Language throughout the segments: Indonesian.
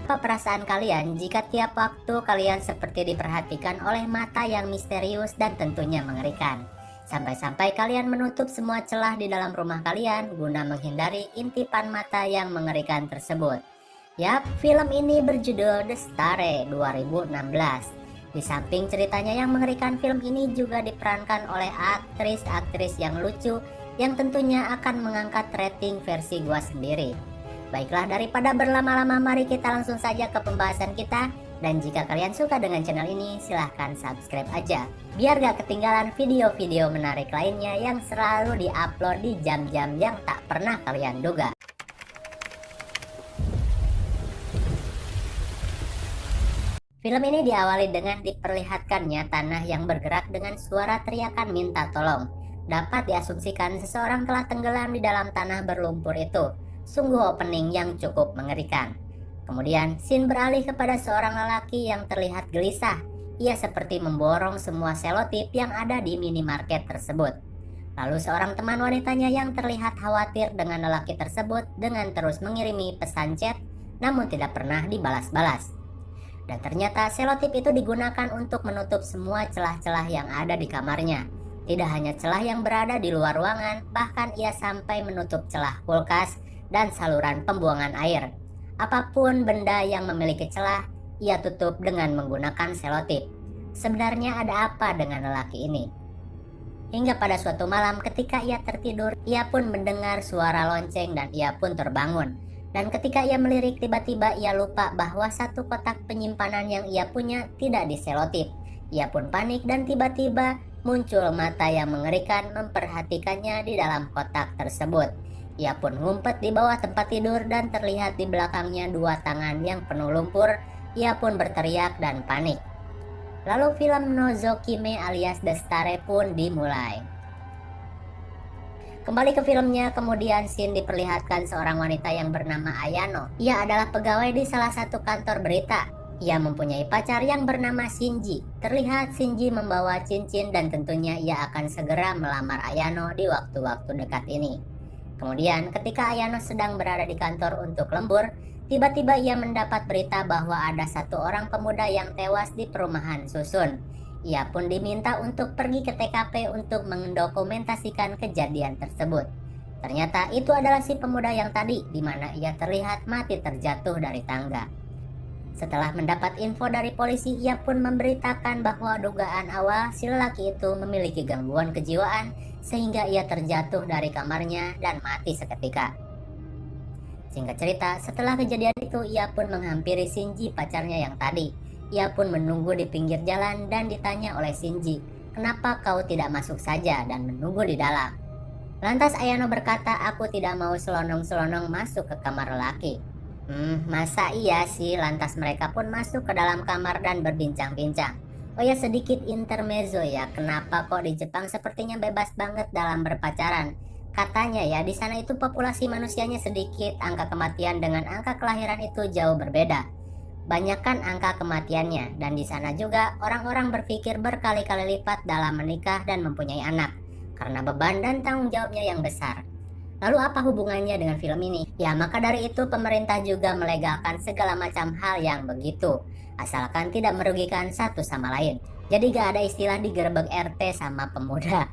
Apa perasaan kalian jika tiap waktu kalian seperti diperhatikan oleh mata yang misterius dan tentunya mengerikan? Sampai-sampai kalian menutup semua celah di dalam rumah kalian guna menghindari intipan mata yang mengerikan tersebut. Yap, film ini berjudul The Stare 2016. Di samping ceritanya yang mengerikan, film ini juga diperankan oleh aktris-aktris yang lucu yang tentunya akan mengangkat rating versi gua sendiri. Baiklah, daripada berlama-lama, mari kita langsung saja ke pembahasan kita. Dan jika kalian suka dengan channel ini, silahkan subscribe aja, biar gak ketinggalan video-video menarik lainnya yang selalu diupload di jam-jam yang tak pernah kalian duga. Film ini diawali dengan diperlihatkannya tanah yang bergerak dengan suara teriakan minta tolong. Dapat diasumsikan seseorang telah tenggelam di dalam tanah berlumpur itu. Sungguh opening yang cukup mengerikan. Kemudian scene beralih kepada seorang lelaki yang terlihat gelisah. Ia seperti memborong semua selotip yang ada di minimarket tersebut. Lalu seorang teman wanitanya yang terlihat khawatir dengan lelaki tersebut dengan terus mengirimi pesan chat namun tidak pernah dibalas-balas. Dan ternyata selotip itu digunakan untuk menutup semua celah-celah yang ada di kamarnya. Tidak hanya celah yang berada di luar ruangan, bahkan ia sampai menutup celah kulkas dan saluran pembuangan air. Apapun benda yang memiliki celah, ia tutup dengan menggunakan selotip. Sebenarnya ada apa dengan lelaki ini? Hingga pada suatu malam ketika ia tertidur, ia pun mendengar suara lonceng dan ia pun terbangun. Dan ketika ia melirik, tiba-tiba ia lupa bahwa satu kotak penyimpanan yang ia punya tidak diselotip. Ia pun panik dan tiba-tiba muncul mata yang mengerikan memperhatikannya di dalam kotak tersebut. Ia pun ngumpet di bawah tempat tidur dan terlihat di belakangnya dua tangan yang penuh lumpur. Ia pun berteriak dan panik. Lalu film Nozokime alias The Stare pun dimulai. Kembali ke filmnya, kemudian scene diperlihatkan seorang wanita yang bernama Ayano. Ia adalah pegawai di salah satu kantor berita. Ia mempunyai pacar yang bernama Shinji. Terlihat Shinji membawa cincin dan tentunya ia akan segera melamar Ayano di waktu-waktu dekat ini. Kemudian ketika Ayano sedang berada di kantor untuk lembur, tiba-tiba ia mendapat berita bahwa ada satu orang pemuda yang tewas di perumahan susun. Ia pun diminta untuk pergi ke TKP untuk mendokumentasikan kejadian tersebut. Ternyata itu adalah si pemuda yang tadi, di mana ia terlihat mati terjatuh dari tangga. Setelah mendapat info dari polisi, ia pun memberitakan bahwa dugaan awal si lelaki itu memiliki gangguan kejiwaan sehingga ia terjatuh dari kamarnya dan mati seketika. Singkat cerita, setelah kejadian itu ia pun menghampiri Shinji, pacarnya yang tadi. Ia pun menunggu di pinggir jalan dan ditanya oleh Shinji, "Kenapa kau tidak masuk saja dan menunggu di dalam?" Lantas Ayano berkata, "Aku tidak mau selonong-selonong masuk ke kamar lelaki." Masa iya sih? Lantas mereka pun masuk ke dalam kamar dan berbincang-bincang. Oh ya, sedikit intermezzo ya, kenapa kok di Jepang sepertinya bebas banget dalam berpacaran? Katanya ya, di sana itu populasi manusianya sedikit, angka kematian dengan angka kelahiran itu jauh berbeda. Banyakkan angka kematiannya, dan di sana juga orang-orang berpikir berkali-kali lipat dalam menikah dan mempunyai anak, karena beban dan tanggung jawabnya yang besar. Lalu apa hubungannya dengan film ini? Ya, maka dari itu pemerintah juga melegalkan segala macam hal yang begitu, asalkan tidak merugikan satu sama lain. Jadi gak ada istilah digerebek RT sama pemuda.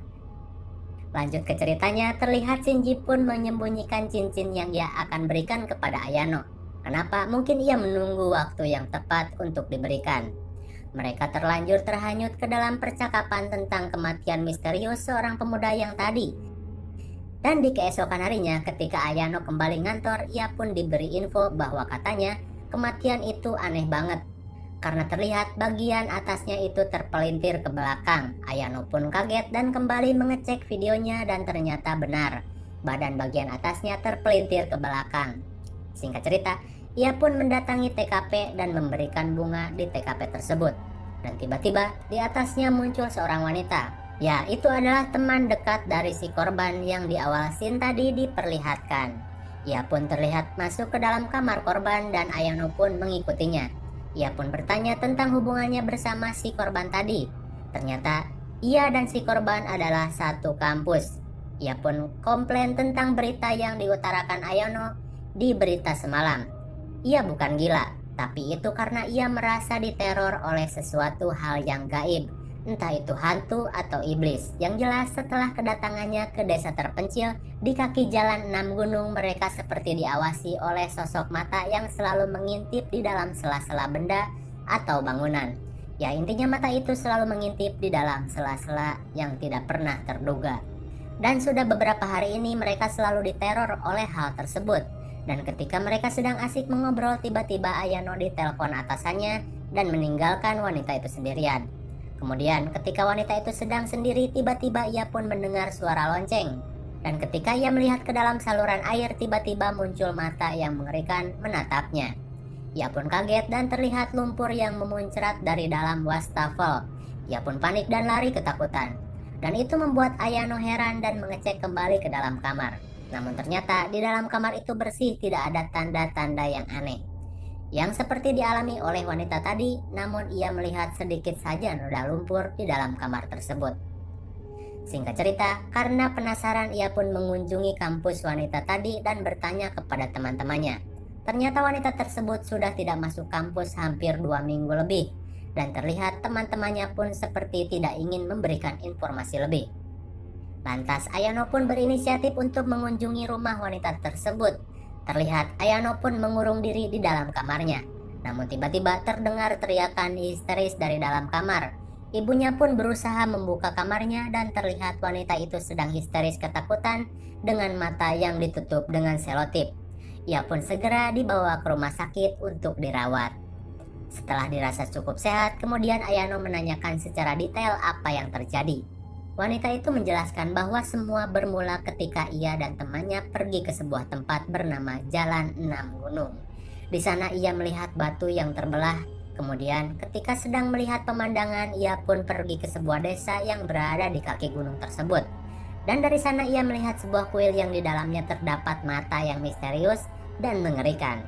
Lanjut ke ceritanya, terlihat Shinji pun menyembunyikan cincin yang ia akan berikan kepada Ayano. Kenapa? Mungkin ia menunggu waktu yang tepat untuk diberikan. Mereka terlanjur terhanyut ke dalam percakapan tentang kematian misterius seorang pemuda yang tadi. Dan di keesokan harinya ketika Ayano kembali ngantor, ia pun diberi info bahwa katanya kematian itu aneh banget. Karena terlihat bagian atasnya itu terpelintir ke belakang. Ayano pun kaget dan kembali mengecek videonya dan ternyata benar. Badan bagian atasnya terpelintir ke belakang. Singkat cerita, ia pun mendatangi TKP dan memberikan bunga di TKP tersebut. Dan tiba-tiba di atasnya muncul seorang wanita. Ya, itu adalah teman dekat dari si korban yang di awal scene tadi diperlihatkan. Ia pun terlihat masuk ke dalam kamar korban dan Ayano pun mengikutinya. Ia pun bertanya tentang hubungannya bersama si korban tadi. Ternyata ia dan si korban adalah satu kampus. Ia pun komplain tentang berita yang diutarakan Ayano di berita semalam. Ia bukan gila, Tapi itu karena ia merasa diteror oleh sesuatu hal yang gaib, entah itu hantu atau iblis. Yang jelas setelah kedatangannya ke desa terpencil di kaki jalan 6 gunung, mereka seperti diawasi oleh sosok mata yang selalu mengintip di dalam sela-sela benda atau bangunan. Ya, intinya mata itu selalu mengintip di dalam sela-sela yang tidak pernah terduga. Dan sudah beberapa hari ini mereka selalu diteror oleh hal tersebut. Dan ketika mereka sedang asik mengobrol, tiba-tiba Ayano ditelepon atasannya dan meninggalkan wanita itu sendirian. Kemudian ketika wanita itu sedang sendiri, tiba-tiba ia pun mendengar suara lonceng. Dan ketika ia melihat ke dalam saluran air, tiba-tiba muncul mata yang mengerikan menatapnya. Ia pun kaget dan terlihat lumpur yang memuncrat dari dalam wastafel. Ia pun panik dan lari ketakutan. Dan itu membuat Ayano heran dan mengecek kembali ke dalam kamar. Namun ternyata di dalam kamar itu bersih, tidak ada tanda-tanda yang aneh yang seperti dialami oleh wanita tadi. Namun ia melihat sedikit saja noda lumpur di dalam kamar tersebut. Singkat cerita, karena penasaran ia pun mengunjungi kampus wanita tadi dan bertanya kepada teman-temannya. Ternyata wanita tersebut sudah tidak masuk kampus hampir 2 minggu lebih. Dan terlihat teman-temannya pun seperti tidak ingin memberikan informasi lebih. Lantas Ayano pun berinisiatif untuk mengunjungi rumah wanita tersebut. Terlihat Ayano pun mengurung diri di dalam kamarnya. Namun tiba-tiba terdengar teriakan histeris dari dalam kamar. Ibunya pun berusaha membuka kamarnya dan terlihat wanita itu sedang histeris ketakutan dengan mata yang ditutup dengan selotip. Ia pun segera dibawa ke rumah sakit untuk dirawat. Setelah dirasa cukup sehat, kemudian Ayano menanyakan secara detail apa yang terjadi. Wanita itu menjelaskan bahwa semua bermula ketika ia dan temannya pergi ke sebuah tempat bernama Jalan 6 Gunung. Di sana ia melihat batu yang terbelah. Kemudian ketika sedang melihat pemandangan, ia pun pergi ke sebuah desa yang berada di kaki gunung tersebut. Dan dari sana ia melihat sebuah kuil yang di dalamnya terdapat mata yang misterius dan mengerikan.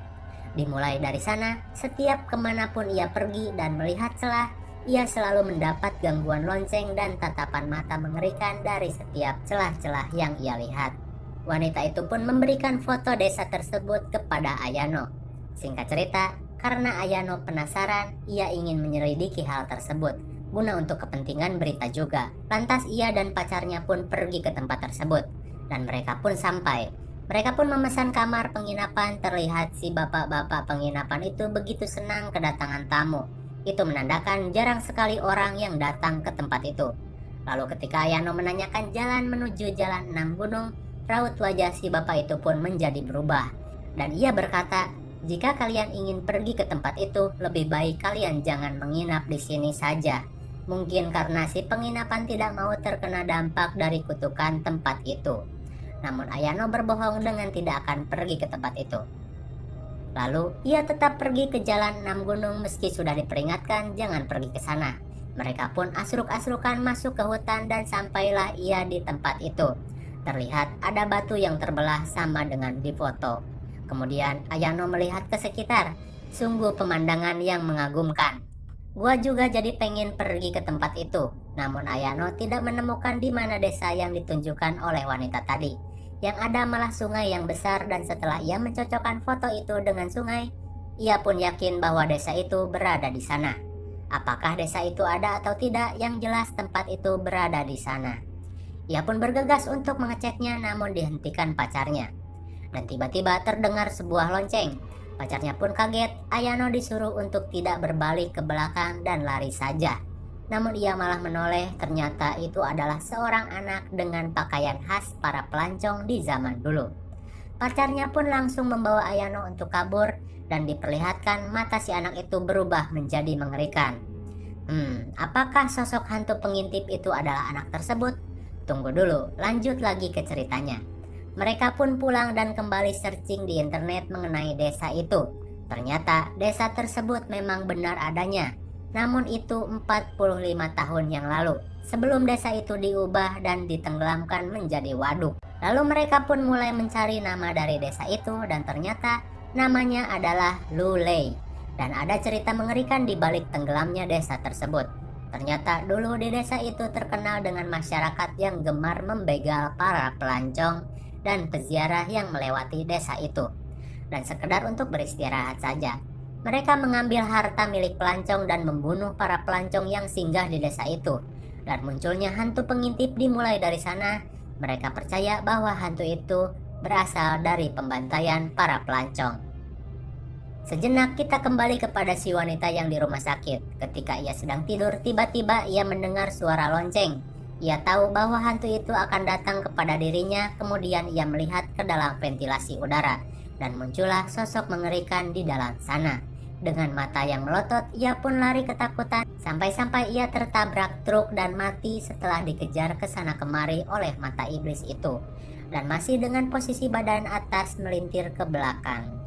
Dimulai dari sana, setiap kemanapun ia pergi dan melihat celah, ia selalu mendapat gangguan lonceng dan tatapan mata mengerikan dari setiap celah-celah yang ia lihat. Wanita itu pun memberikan foto desa tersebut kepada Ayano. Singkat cerita, karena Ayano penasaran, ia ingin menyelidiki hal tersebut guna untuk kepentingan berita juga. Lantas ia dan pacarnya pun pergi ke tempat tersebut dan mereka pun sampai. Mereka pun memesan kamar penginapan. Terlihat si bapak-bapak penginapan itu begitu senang kedatangan tamu. Itu menandakan jarang sekali orang yang datang ke tempat itu. Lalu ketika Ayano menanyakan jalan menuju Jalan 6 Gunung, raut wajah si bapak itu pun menjadi berubah. Dan ia berkata, jika kalian ingin pergi ke tempat itu, lebih baik kalian jangan menginap di sini saja. Mungkin karena si penginapan tidak mau terkena dampak dari kutukan tempat itu. Namun Ayano berbohong dengan tidak akan pergi ke tempat itu. Lalu ia tetap pergi ke Jalan 6 Gunung meski sudah diperingatkan jangan pergi ke sana. Mereka pun asruk-asrukan masuk ke hutan dan sampailah ia di tempat itu. Terlihat ada batu yang terbelah sama dengan di foto. Kemudian Ayano melihat ke sekitar. Sungguh pemandangan yang mengagumkan. Gua juga jadi pengen pergi ke tempat itu. Namun Ayano tidak menemukan di mana desa yang ditunjukkan oleh wanita tadi. Yang ada malah sungai yang besar, dan setelah ia mencocokkan foto itu dengan sungai, ia pun yakin bahwa desa itu berada di sana. Apakah desa itu ada atau tidak, yang jelas tempat itu berada di sana. Ia pun bergegas untuk mengeceknya, namun dihentikan pacarnya. Dan tiba-tiba terdengar sebuah lonceng. Pacarnya pun kaget. Ayano disuruh untuk tidak berbalik ke belakang dan lari saja. Namun ia malah menoleh, ternyata itu adalah seorang anak dengan pakaian khas para pelancong di zaman dulu. Pacarnya pun langsung membawa Ayano untuk kabur dan diperlihatkan mata si anak itu berubah menjadi mengerikan. Apakah sosok hantu pengintip itu adalah anak tersebut? Tunggu dulu, lanjut lagi ke ceritanya. Mereka pun pulang dan kembali searching di internet mengenai desa itu. Ternyata desa tersebut memang benar adanya. Namun itu 45 tahun yang lalu, sebelum desa itu diubah dan ditenggelamkan menjadi waduk. Lalu mereka pun mulai mencari nama dari desa itu dan ternyata namanya adalah Lulei. Dan ada cerita mengerikan di balik tenggelamnya desa tersebut. Ternyata dulu di desa itu terkenal dengan masyarakat yang gemar membegal para pelancong dan peziarah yang melewati desa itu. Dan sekedar untuk beristirahat saja. Mereka mengambil harta milik pelancong dan membunuh para pelancong yang singgah di desa itu. Dan munculnya hantu pengintip dimulai dari sana. Mereka percaya bahwa hantu itu berasal dari pembantaian para pelancong. Sejenak kita kembali kepada si wanita yang di rumah sakit. Ketika ia sedang tidur, tiba-tiba ia mendengar suara lonceng. Ia tahu bahwa hantu itu akan datang kepada dirinya, kemudian ia melihat ke dalam ventilasi udara. Dan muncullah sosok mengerikan di dalam sana. Dengan mata yang melotot, ia pun lari ketakutan, sampai-sampai ia tertabrak truk dan mati setelah dikejar ke sana kemari oleh mata iblis itu. Dan masih dengan posisi badan atas melintir ke belakang.